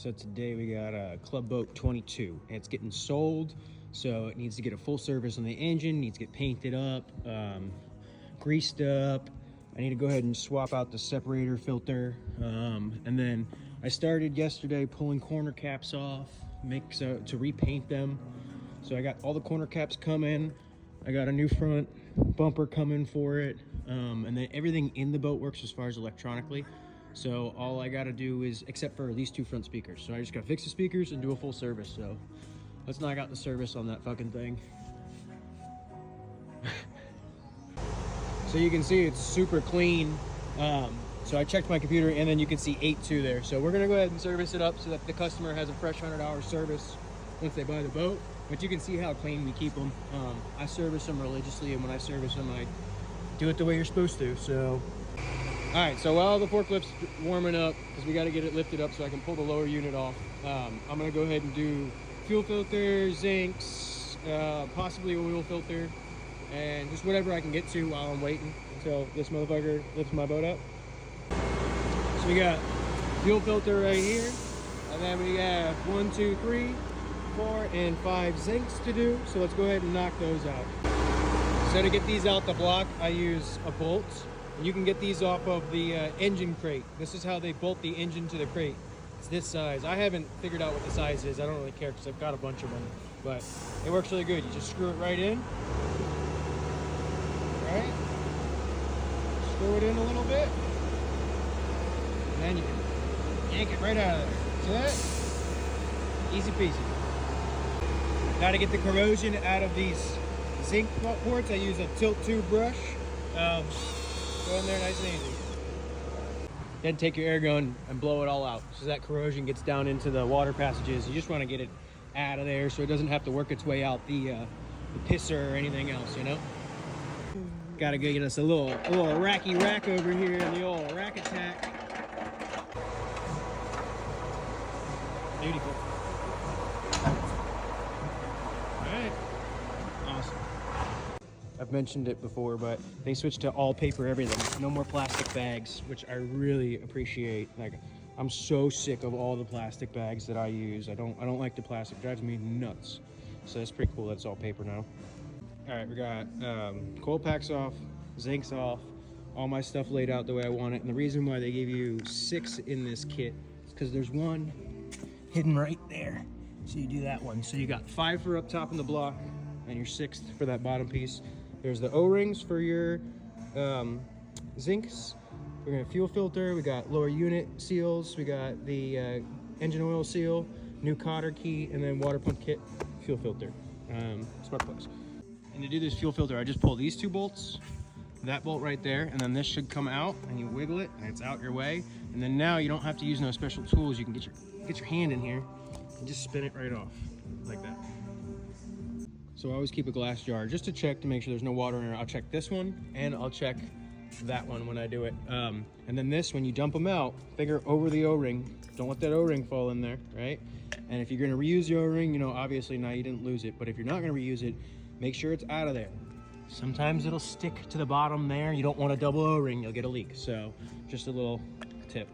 So today we got a Club Boat 22. It's getting sold, so it needs to get a full service on the engine, needs to get painted up, greased up. I need to go ahead and swap out the separator filter. And then I started yesterday pulling corner caps off, to repaint them. So I got all the corner caps coming. I got a new front bumper coming for it. And then everything in the boat works as far as electronically. So all I gotta do is, except for these two front speakers. So I just gotta fix the speakers and do a full service. So let's knock out the service on that fucking thing. So you can see it's super clean. So I checked my computer and then you can see 8.2 there. So we're gonna go ahead and service it up so that the customer has a fresh 100-hour service once they buy the boat. But you can see how clean we keep them. I service them religiously, and when I service them, I do it the way you're supposed to. So, all right, so while the forklift's warming up, because we got to get it lifted up so I can pull the lower unit off, I'm going to go ahead and do fuel filter, zincs, possibly oil filter, and just whatever I can get to while I'm waiting until this motherfucker lifts my boat up. So we got fuel filter right here, and then we have 1, 2, 3, 4, and 5 zincs to do. So let's go ahead and knock those out. So to get these out the block, I use a bolt. You can get these off of the engine crate. This is how they bolt the engine to the crate. It's this size. I haven't figured out what the size is. I don't really care because I've got a bunch of them, but it works really good. You just screw it right in. Right? Screw it in a little bit. And then you can yank it right out of there. See that? Easy peasy. Now to get the corrosion out of these zinc ports, I use a tilt tube brush. Go in there nice and easy. Then take your air gun and blow it all out so that corrosion gets down into the water passages. You just want to get it out of there so it doesn't have to work its way out the pisser or anything else, you know? Gotta go get us a little racky rack over here in the old rack attack. Beautiful. I've mentioned it before, but they switched to all paper everything. No more plastic bags, which I really appreciate. Like, I'm so sick of all the plastic bags that I use. I don't like the plastic. It drives me nuts. So that's pretty cool. That's all paper now. All right, we got coil packs off, zincs off, all my stuff laid out the way I want it. And the reason why they gave you 6 in this kit is because there's one hidden right there. So you do that one. So you got 5 for up top in the block and your 6th for that bottom piece. There's the O-rings for your zincs. We're gonna fuel filter. We got lower unit seals. We got the engine oil seal, new cotter key, and then water pump kit, fuel filter, spark plugs. And to do this fuel filter, I just pull these 2 bolts, that bolt right there, and then this should come out, and you wiggle it, and it's out your way. And then now you don't have to use no special tools. You can get your hand in here and just spin it right off like that. So I always keep a glass jar just to check to make sure there's no water in there. I'll check this one and I'll check that one when I do it. And then this, when you dump them out, figure over the O-ring. Don't let that O-ring fall in there, right? And if you're gonna reuse your O-ring, you know, obviously now you didn't lose it, but if you're not gonna reuse it, make sure it's out of there. Sometimes it'll stick to the bottom there. You don't want a double O-ring, you'll get a leak. So just a little tip.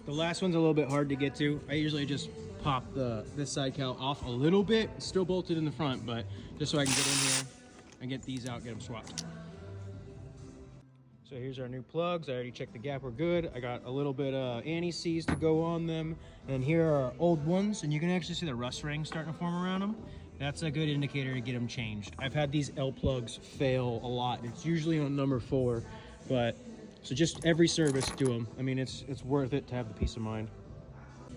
The last one's a little bit hard to get to. I usually just pop this side cowl off a little bit. It's still bolted in the front, but just so I can get in here and get these out, get them swapped. So here's our new plugs. I already checked the gap, we're good. I got a little bit of anti-seize to go on them. And here are our old ones, and you can actually see the rust rings starting to form around them. That's a good indicator to get them changed. I've had these L plugs fail a lot. It's usually on number 4, but so just every service do them. I mean, it's worth it to have the peace of mind.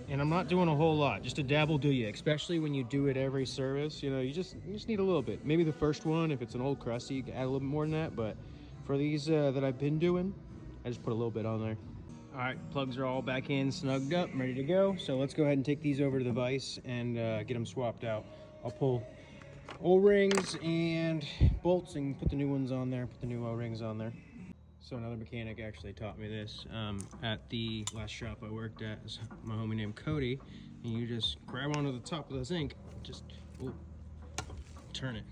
And I'm not doing a whole lot, just a dab will do you, especially when you do it every service. You know, you just need a little bit. Maybe the first one, if it's an old crusty, you can add a little bit more than that. But for these that I've been doing, I just put a little bit on there. All right, plugs are all back in, snugged up, ready to go. So let's go ahead and take these over to the vise and get them swapped out. I'll pull O-rings and bolts and put the new ones on there, put the new O-rings on there. So another mechanic actually taught me this at the last shop I worked at. It's my homie named Cody, and you just grab onto the top of the zinc, just turn it,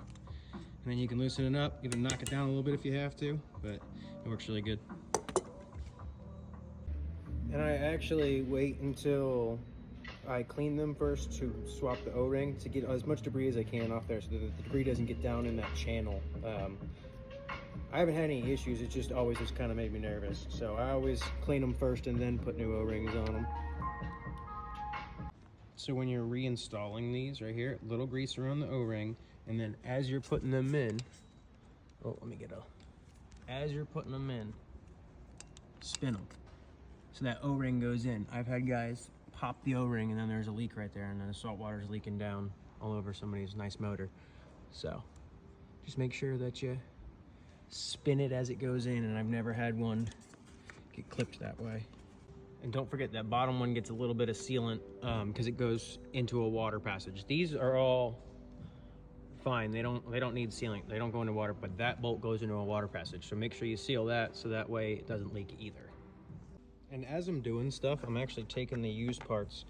and then you can loosen it up, even knock it down a little bit if you have to, but it works really good. And I actually wait until I clean them first to swap the O-ring to get as much debris as I can off there so that the debris doesn't get down in that channel. I haven't had any issues, it just always just kind of made me nervous. So I always clean them first and then put new O-rings on them. So when you're reinstalling these right here, little grease around the O-ring, and then as you're putting them in, as you're putting them in, spin them. So that O-ring goes in. I've had guys pop the O-ring and then there's a leak right there and then the salt water's leaking down all over somebody's nice motor. So just make sure that you spin it as it goes in, and I've never had one get clipped that way. And don't forget that bottom one gets a little bit of sealant because it goes into a water passage. These are all fine. They don't need sealing. They don't go into water, but that bolt goes into a water passage. So make sure you seal that so that way it doesn't leak either. And as I'm doing stuff, I'm actually taking the used parts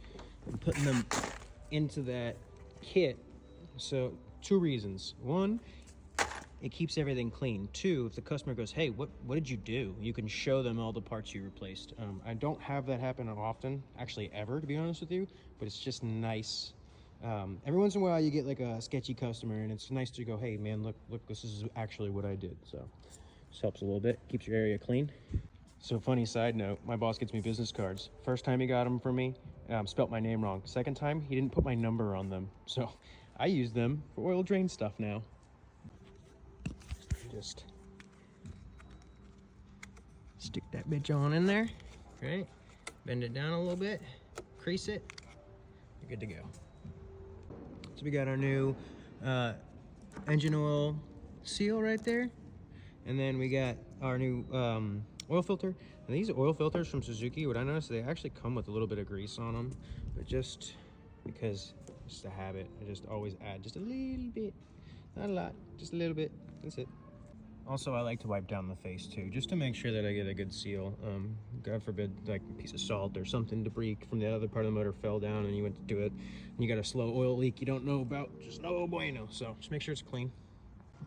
and putting them into that kit. So 2 reasons. 1, it keeps everything clean. 2, if the customer goes, hey, what did you do? You can show them all the parts you replaced. I don't have that happen often, actually ever, to be honest with you, but it's just nice. Every once in a while you get like a sketchy customer and it's nice to go, hey man, look, this is actually what I did. So just helps a little bit, keeps your area clean. So funny side note, my boss gets me business cards. First time he got them for me, spelt my name wrong. Second time, he didn't put my number on them. So I use them for oil drain stuff now. Just stick that bitch on in there, right? Bend it down a little bit, crease it, you're good to go. So we got our new engine oil seal right there. And then we got our new oil filter. And these oil filters from Suzuki, what I noticed, they actually come with a little bit of grease on them, but just because it's just a habit, I just always add just a little bit, not a lot, just a little bit, that's it. Also, I like to wipe down the face too, just to make sure that I get a good seal. God forbid, like a piece of salt or something, debris from the other part of the motor fell down and you went to do it, and you got a slow oil leak you don't know about, just no bueno. So just make sure it's clean.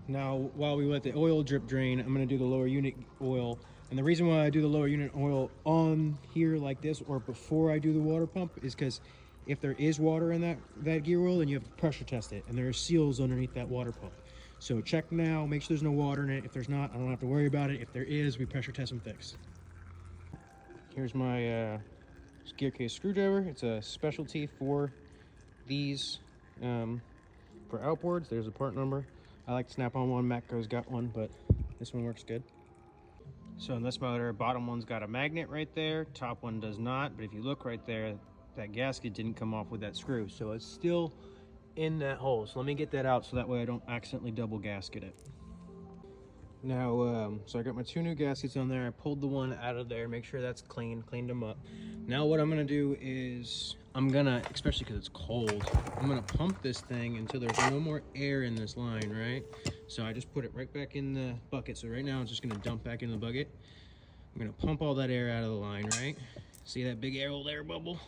Now, while we let the oil drip drain, I'm gonna do the lower unit oil. And the reason why I do the lower unit oil on here like this, or before I do the water pump, is because if there is water in that gear oil, then you have to pressure test it, and there are seals underneath that water pump. So check now, make sure there's no water in it. If there's not, I don't have to worry about it. If there is, we pressure test and fix. Here's my gear case screwdriver. It's a specialty for these, for outboards. There's a part number. I like to snap on one, Matco's got one, but this one works good. So in this motor, bottom one's got a magnet right there, top one does not, but if you look right there, that gasket didn't come off with that screw, so it's still in that hole. So let me get that out so that way I don't accidentally double gasket it. Now, so I got my 2 new gaskets on there. I pulled the one out of there, make sure that's clean, cleaned them up. Now what I'm gonna do is, especially because it's cold, I'm gonna pump this thing until there's no more air in this line, right? So I just put it right back in the bucket. So right now it's just gonna dump back in the bucket. I'm gonna pump all that air out of the line, right? See that big air bubble?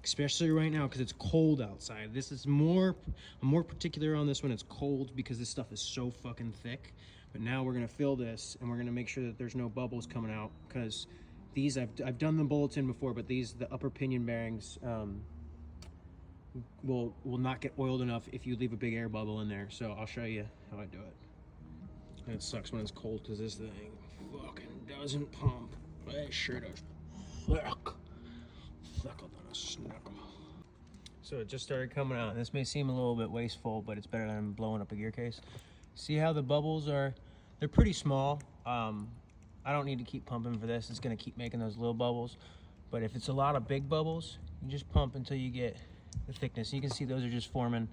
Especially right now because it's cold outside. This is I'm more particular on this when it's cold because this stuff is so fucking thick. But now we're gonna fill this and we're gonna make sure that there's no bubbles coming out, because these I've done the bullets in before, but the upper pinion bearings will not get oiled enough if you leave a big air bubble in there. So I'll show you how I do it. And it sucks when it's cold because this thing fucking doesn't pump. But it sure does. Thicker than a snuckle. So it just started coming out. This may seem a little bit wasteful, but it's better than blowing up a gear case. See how the bubbles are? They're pretty small. I don't need to keep pumping for this. It's gonna keep making those little bubbles. But if it's a lot of big bubbles, you just pump until you get the thickness. You can see those are just forming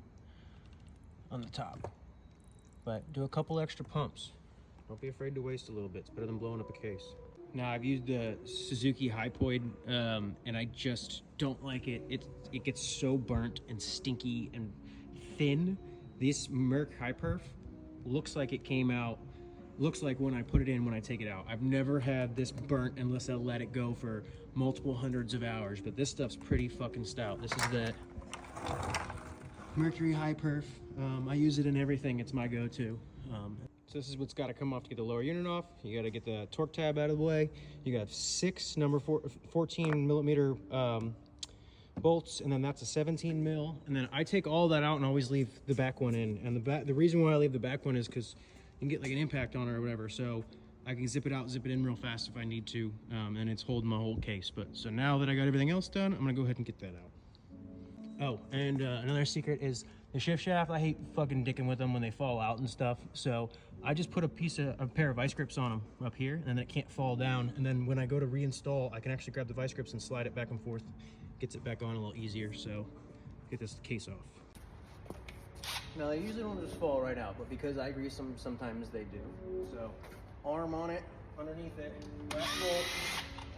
on the top. But do a couple extra pumps. Don't be afraid to waste a little bit. It's better than blowing up a case. Now I've used the Suzuki Hypoid, and I just don't like it. It gets so burnt and stinky and thin. This Merc Hyperf looks like it came out, looks like when I put it in, when I take it out. I've never had this burnt unless I let it go for multiple hundreds of hours, but this stuff's pretty fucking stout. This is the Mercury Hyperf. I use it in everything. It's my go-to. So this is what's got to come off to get the lower unit off. You got to get the torque tab out of the way. You got 6 14 millimeter bolts, and then that's a 17 mil. And then I take all that out and always leave the back one in. And the reason why I leave the back one is because you can get like an impact on it or whatever. So I can zip it out, zip it in real fast if I need to, and it's holding my whole case. But so now that I got everything else done, I'm gonna go ahead and get that out. Oh, and another secret is the shift shaft. I hate fucking dicking with them when they fall out and stuff. So I just put a pair of vice grips on them up here, and then it can't fall down. And then when I go to reinstall, I can actually grab the vice grips and slide it back and forth. Gets it back on a little easier. So get this case off. Now they usually don't just fall right out, but because I grease them, sometimes they do. So arm on it, underneath it, left bolt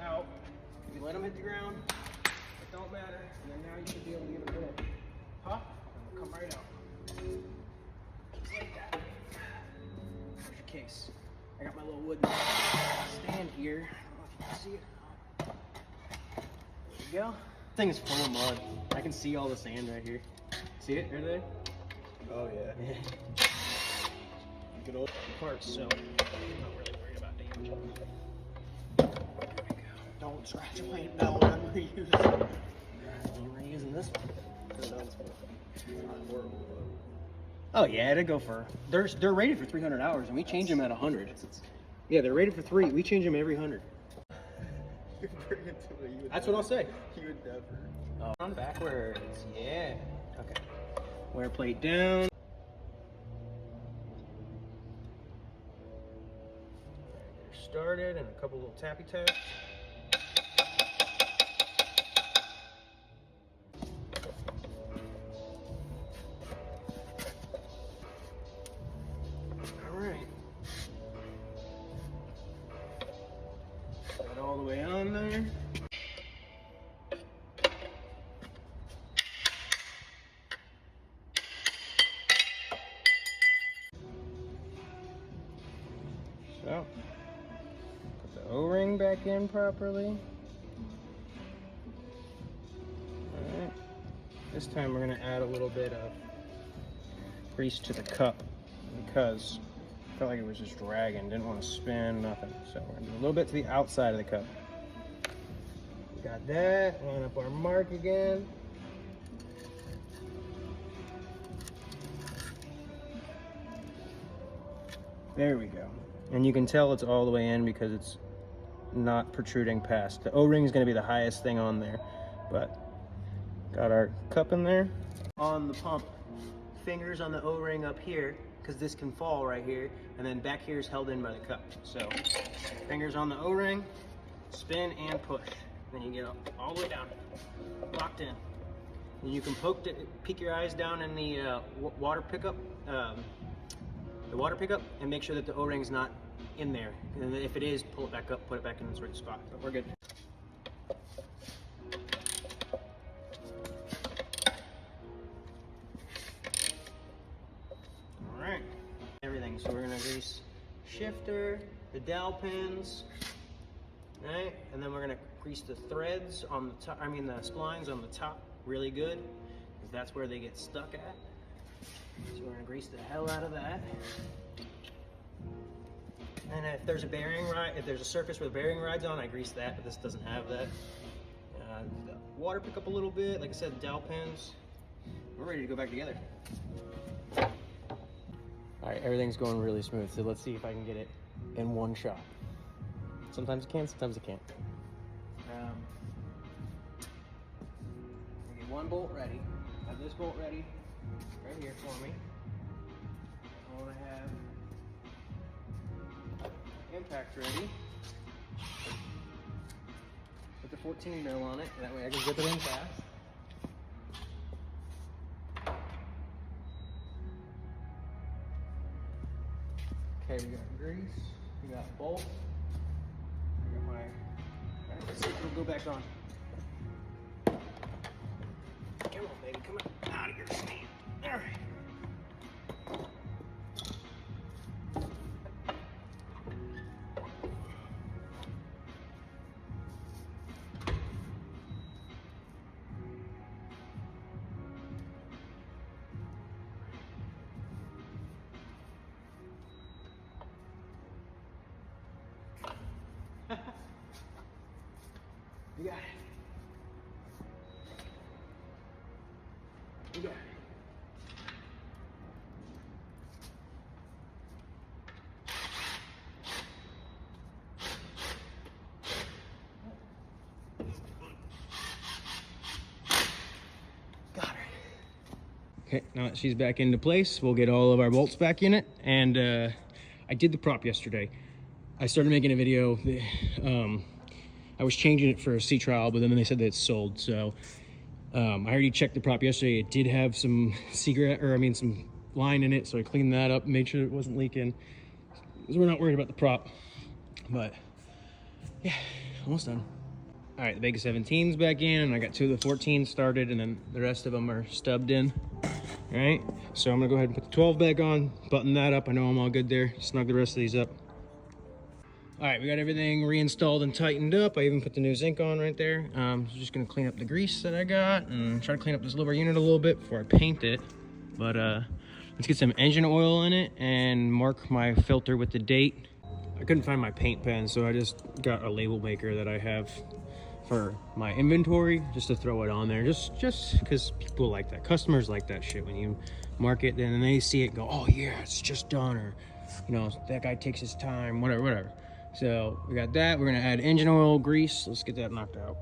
out. If you let them hit the ground, it don't matter. And then now you should be able to give it a little pop, and it'll come right out. Just like that. There's your case. I got my little wooden stand here. I don't know if you can see it. There you go. This thing is full of mud. I can see all the sand right here. See it? Right there? Oh yeah. Good old parts, so I'm not really worried about damage. There we go. Don't scratch a paint bell when I'm reusing. I'm reusing this one. Oh yeah, it'd go for. They're rated for 300 hours, and we change them at 100. Yeah, they're rated for 3. We change them every 100. That's what I'll say. You would never. On backwards. Yeah. Okay. Wear plate down. Get her started, and a couple little tappy taps. All right. Got all the way on there. So, put the O-ring back in properly. Alright. This time we're going to add a little bit of grease to the cup because I felt like it was just dragging, didn't want to spin, nothing. So we're going to do a little bit to the outside of the cup. Got that, line up our mark again. There we go. And you can tell it's all the way in because it's not protruding past. The O-ring is going to be the highest thing on there, but got our cup in there. On the pump, fingers on the O-ring up here, because this can fall right here, and then back here is held in by the cup. So fingers on the O-ring, spin and push. Then you get all the way down, locked in. And you can peek your eyes down in the water pickup, and make sure that the O-ring's not in there. And if it is, pull it back up, put it back in its right spot. But we're good. All right, everything. So we're gonna grease shifter, the dowel pins, right? And then we're gonna grease the threads on the top. I mean the splines on the top really good, because that's where they get stuck at. So we're gonna grease the hell out of that. And if there's a bearing ride, if there's a surface with bearing rides on, I grease that, but this doesn't have that. The water pick up a little bit, like I said, the dowel pins. We're ready to go back together. All right, everything's going really smooth, so let's see if I can get it in one shot. Sometimes it can, sometimes it can't. Get one bolt ready. Have this bolt ready right here for me. I want to have impact ready. Put the 14 mil on it, that way I can zip it in fast. Okay, we got grease, we got bolt, I got my, alright, let's see if it'll go back on. Come on, baby, come on, out of your stand. Alright. We got it. We got it. Got her. Okay, now that she's back into place, we'll get all of our bolts back in it. And I did the prop yesterday. I started making a video. I was changing it for a sea trial, but then they said that it's sold. So I already checked the prop yesterday. It did have some some line in it, so I cleaned that up, made sure it wasn't leaking. So we're not worried about the prop. But yeah, almost done. All right, the Big 17's back in, and I got 2 of the 14s started, and then the rest of them are stubbed in. All right, so I'm gonna go ahead and put the 12 back on, button that up. I know I'm all good there. Snug the rest of these up. All right, we got everything reinstalled and tightened up. I even put the new zinc on right there. So just gonna clean up the grease that I got and try to clean up this lower unit a little bit before I paint it. But let's get some engine oil in it and mark my filter with the date. I couldn't find my paint pen, so I just got a label maker that I have for my inventory, just to throw it on there, just because people like that. Customers like that shit when you mark it, and then they see it, go, oh yeah, it's just done, or you know, that guy takes his time, whatever. So we got that. We're gonna add engine oil, grease. Let's get that knocked out.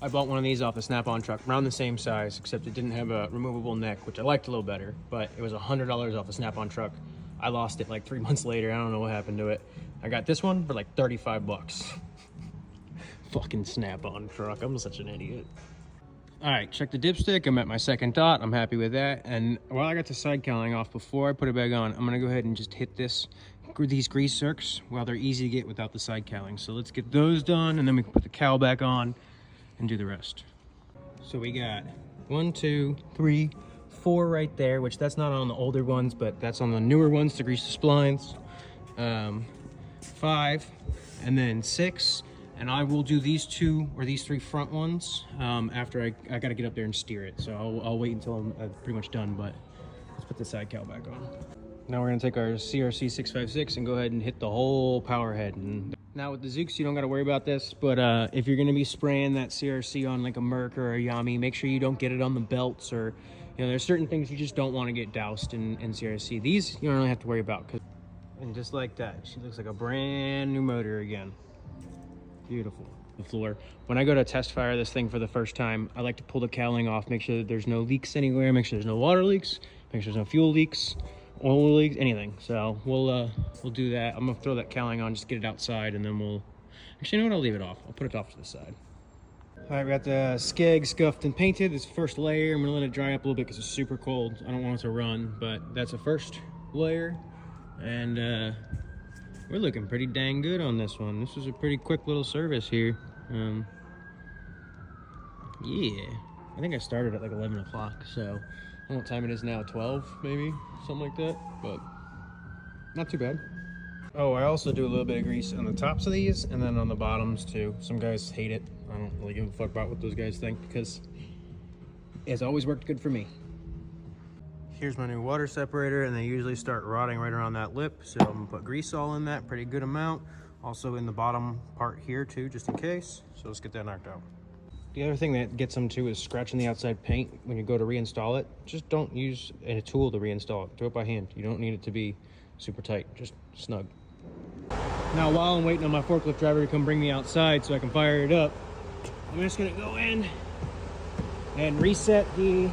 I bought one of these off the Snap-on truck, around the same size, except it didn't have a removable neck, which I liked a little better, but it was $100 off the Snap-on truck. I lost it like 3 months later. I don't know what happened to it. I got this one for like 35 bucks. Fucking Snap-on truck. I'm such an idiot. All right, check the dipstick. I'm at my second dot. I'm happy with that. And while I got the side cowling off, before I put it back on, I'm gonna go ahead and just hit these grease zerks while they're easy to get without the side cowling. So let's get those done, and then we can put the cowl back on and do the rest. So we got 1, 2, 3, 4 right there, which that's not on the older ones, but that's on the newer ones to grease the splines. 5, and then 6. And I will do these 2 or these 3 front ones after I gotta get up there and steer it. So I'll wait until I'm pretty much done, but let's put the side cowl back on. Now we're gonna take our CRC 656 and go ahead and hit the whole power head. And now with the Zooks, you don't gotta worry about this, but if you're gonna be spraying that CRC on like a Merc or a Yami, make sure you don't get it on the belts, or you know, there's certain things you just don't wanna get doused in CRC. These, you don't really have to worry about. And just like that, she looks like a brand new motor again. Beautiful. The floor. When I go to test fire this thing for the first time, I like to pull the cowling off, make sure that there's no leaks anywhere, make sure there's no water leaks, make sure there's no fuel leaks, oil leaks, anything. So we'll do that. I'm gonna throw that cowling on, just get it outside, and then we'll actually, you know what, I'll leave it off. I'll put it off to the side. All right, we got the skeg scuffed and painted. This first layer, I'm gonna let it dry up a little bit because it's super cold. I don't want it to run, but that's the first layer. And we're looking pretty dang good on this one. This was a pretty quick little service here. Yeah, I think I started at like 11 o'clock, so I don't know what time it is now, 12 maybe, something like that, but not too bad. Oh, I also do a little bit of grease on the tops of these and then on the bottoms too. Some guys hate it. I don't really give a fuck about what those guys think because it's always worked good for me. Here's my new water separator, and they usually start rotting right around that lip, so I'm gonna put grease all in that, pretty good amount. Also in the bottom part here too, just in case. So let's get that knocked out. The other thing that gets them too is scratching the outside paint when you go to reinstall it. Just don't use a tool to reinstall it. Do it by hand. You don't need it to be super tight, just snug. Now while I'm waiting on my forklift driver to come bring me outside so I can fire it up, I'm just gonna go in and reset the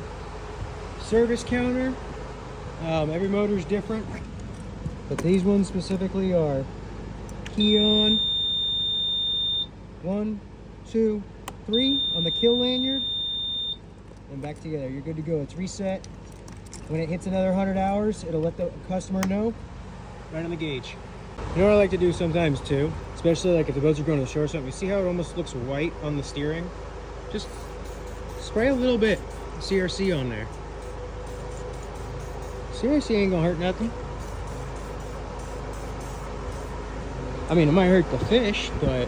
service counter. Every motor is different, but these ones specifically are key on 1, 2, 3 on the kill lanyard, and back together. You're good to go. It's reset. When it hits another 100 hours, it'll let the customer know right on the gauge. You know what I like to do sometimes too, especially like if the boats are going to the shore or something, you see how it almost looks white on the steering? Just spray a little bit CRC on there. CRC ain't gonna hurt nothing. I mean, it might hurt the fish, but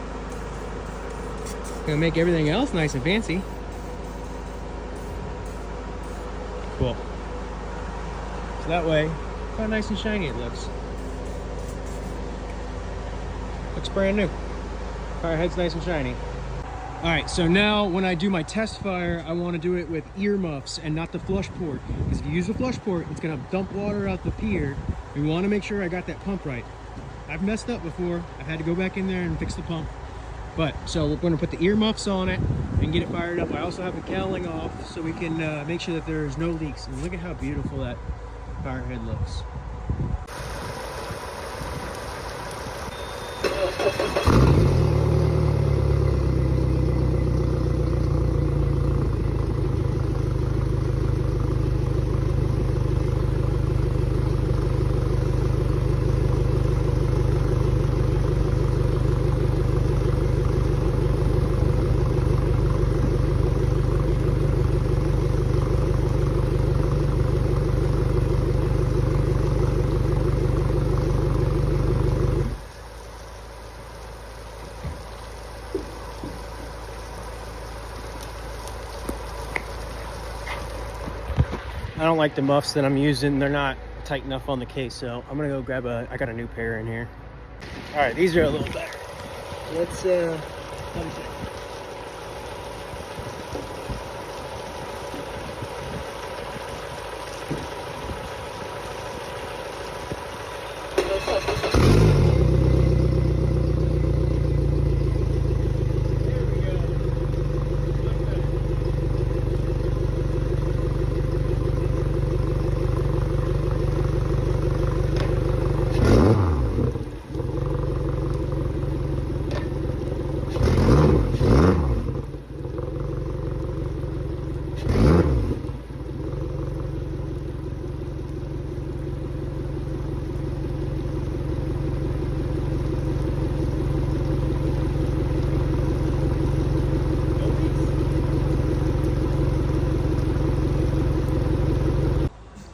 it's gonna make everything else nice and fancy. Cool. So that way, look how nice and shiny it looks. Looks brand new. Fire head's nice and shiny. All right, so now when I do my test fire, I want to do it with earmuffs and not the flush port. Because if you use the flush port, it's going to dump water out the pier. We want to make sure I got that pump right. I've messed up before. I've had to go back in there and fix the pump. But, so we're going to put the earmuffs on it and get it fired up. I also have the cowling off so we can make sure that there's no leaks. And look at how beautiful that fire head looks. I don't like the muffs that I'm using. They're not tight enough on the case, so I'm gonna go grab I got a new pair in here. All right, these are a little better. Let's let me see.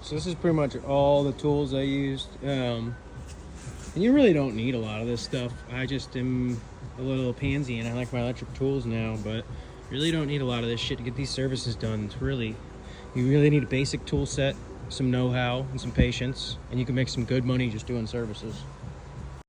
So this is pretty much all the tools I used. And you really don't need a lot of this stuff. I just am a little pansy and I like my electric tools now, but you really don't need a lot of this shit to get these services done. It's really, you really need a basic tool set, some know-how and some patience, and you can make some good money just doing services.